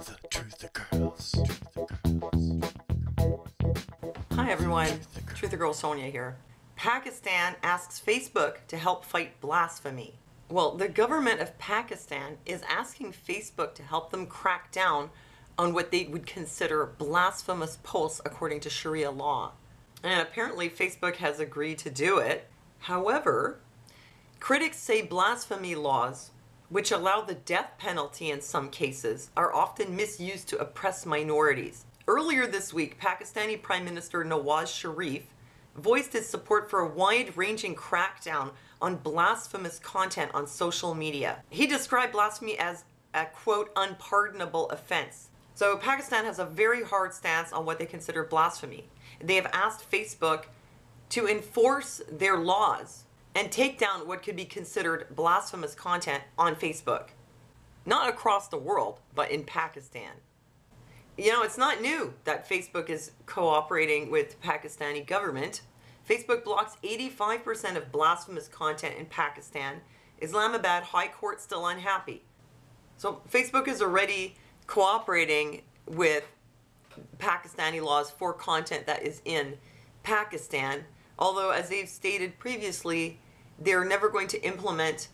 The Truther Girls. Hi everyone, Truther Girl Sonia here. Pakistan asks Facebook to help fight blasphemy. Well, the government of Pakistan is asking Facebook to help them crack down on what they would consider blasphemous posts according to Sharia law. And apparently Facebook has agreed to do it. However, critics say blasphemy laws, which allow the death penalty in some cases, are often misused to oppress minorities. Earlier this week, Pakistani Prime Minister Nawaz Sharif voiced his support for a wide-ranging crackdown on blasphemous content on social media. He described blasphemy as a, quote, unpardonable offense. So Pakistan has a very hard stance on what they consider blasphemy. They have asked Facebook to enforce their laws and take down what could be considered blasphemous content on Facebook. Not across the world, but in Pakistan. You know, it's not new that Facebook is cooperating with the Pakistani government. Facebook blocks 85% of blasphemous content in Pakistan. Islamabad High Court still unhappy. So Facebook is already cooperating with Pakistani laws for content that is in Pakistan. Although, as they've stated previously, they're never going to implement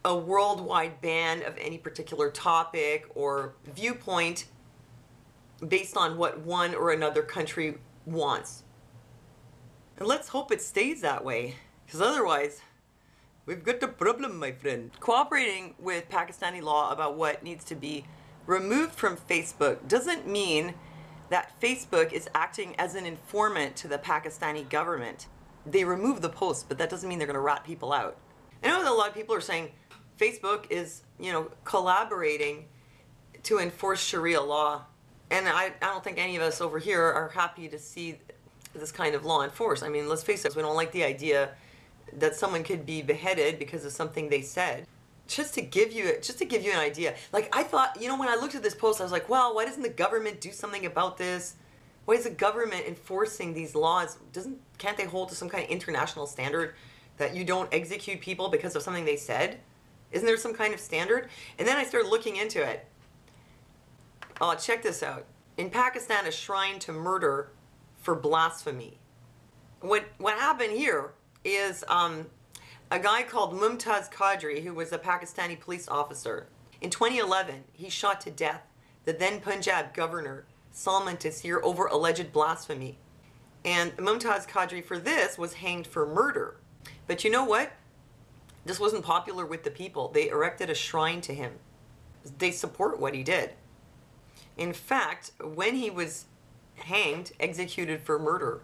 a worldwide ban of any particular topic or viewpoint based on what one or another country wants. And let's hope it stays that way, because otherwise, we've got a problem, my friend. Cooperating with Pakistani law about what needs to be removed from Facebook doesn't mean that Facebook is acting as an informant to the Pakistani government. They remove the posts, but that doesn't mean they're going to rat people out. I know that a lot of people are saying Facebook is, collaborating to enforce Sharia law. And I don't think any of us over here are happy to see this kind of law enforced. I mean, let's face it, we don't like the idea that someone could be beheaded because of something they said. Just to give you an idea. Like, I thought, when I looked at this post, I was like, well, why doesn't the government do something about this? Why is the government enforcing these laws? Can't they hold to some kind of international standard that you don't execute people because of something they said? Isn't there some kind of standard? And then I started looking into it. Oh, check this out. In Pakistan, a shrine to murder for blasphemy. What happened here is a guy called Mumtaz Qadri, who was a Pakistani police officer. In 2011, he shot to death the then Punjab governor, Salman Taseer, over alleged blasphemy. And Mumtaz Qadri for this was hanged for murder. But you know what? This wasn't popular with the people. They erected a shrine to him. They support what he did. In fact, when he was hanged, executed for murder,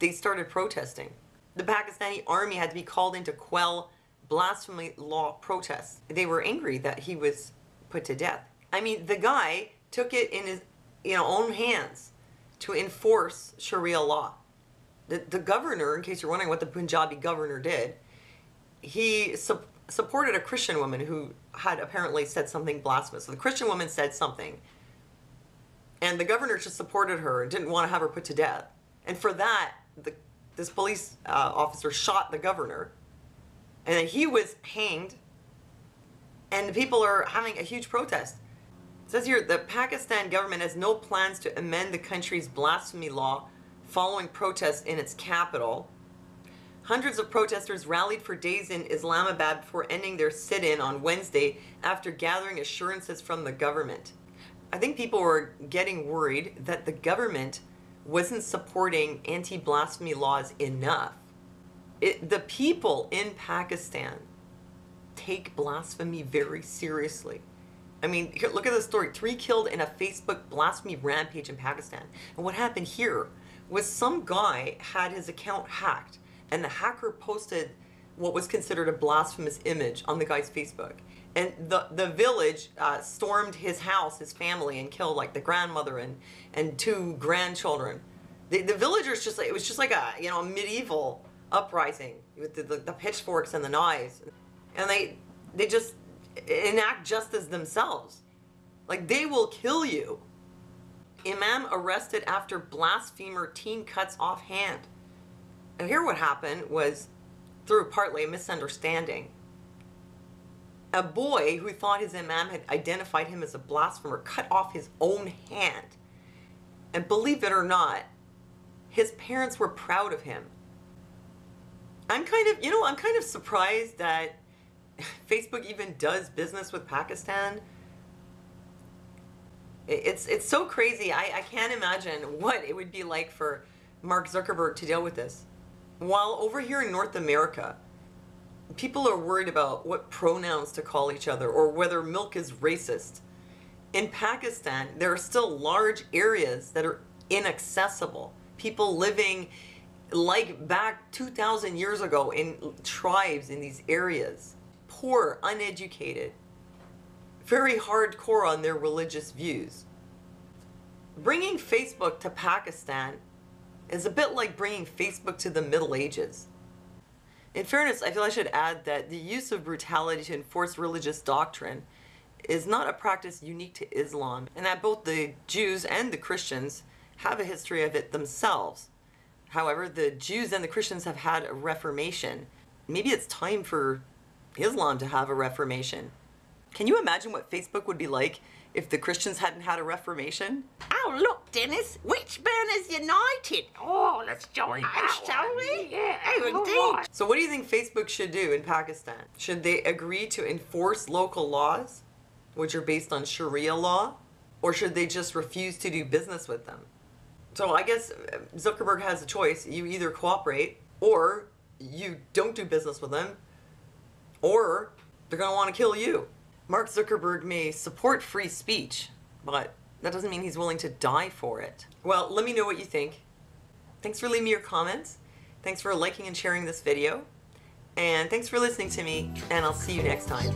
they started protesting. The Pakistani army had to be called in to quell blasphemy law protests. They were angry that he was put to death. I mean, the guy took it in his own hands to enforce Sharia law. The governor, in case you're wondering what the Punjabi governor did, he supported a Christian woman who had apparently said something blasphemous. So the Christian woman said something, and the governor just supported her and didn't want to have her put to death. And for that, this police officer shot the governor, and then he was hanged, and the people are having a huge protest. It says here, the Pakistan government has no plans to amend the country's blasphemy law following protests in its capital. Hundreds of protesters rallied for days in Islamabad before ending their sit-in on Wednesday after gathering assurances from the government. I think people were getting worried that the government wasn't supporting anti-blasphemy laws enough. The people in Pakistan take blasphemy very seriously. I mean, here, look at the story. 3 killed in a Facebook blasphemy rampage in Pakistan. And what happened here was some guy had his account hacked, and the hacker posted what was considered a blasphemous image on the guy's Facebook. And the village stormed his house, his family, and killed like the grandmother and 2 grandchildren. The villagers it was just like a medieval uprising with the pitchforks and the knives, and they just enact justice themselves. Like, they will kill you. Imam arrested after blasphemer teen cuts off hand. And here what happened was through partly a misunderstanding. A boy who thought his imam had identified him as a blasphemer cut off his own hand. And believe it or not, his parents were proud of him. I'm kind of surprised that Facebook even does business with Pakistan. It's so crazy. I can't imagine what it would be like for Mark Zuckerberg to deal with this. While over here in North America, people are worried about what pronouns to call each other or whether milk is racist. In Pakistan, there are still large areas that are inaccessible. People living like back 2,000 years ago in tribes in these areas. Poor, uneducated, very hardcore on their religious views. Bringing Facebook to Pakistan is a bit like bringing Facebook to the Middle Ages. In fairness, I feel I should add that the use of brutality to enforce religious doctrine is not a practice unique to Islam, and that both the Jews and the Christians have a history of it themselves. However, the Jews and the Christians have had a reformation. Maybe it's time for Islam to have a reformation. Can you imagine what Facebook would be like if the Christians hadn't had a reformation? Oh, look, Dennis, Witchburn is united. Oh, let's join that, shall we? Yeah, oh, indeed. Right. So what do you think Facebook should do in Pakistan? Should they agree to enforce local laws, which are based on Sharia law? Or should they just refuse to do business with them? So I guess Zuckerberg has a choice. You either cooperate, or you don't do business with them, or they're going to want to kill you. Mark Zuckerberg may support free speech, but that doesn't mean he's willing to die for it. Well, let me know what you think. Thanks for leaving me your comments. Thanks for liking and sharing this video. And thanks for listening to me, and I'll see you next time.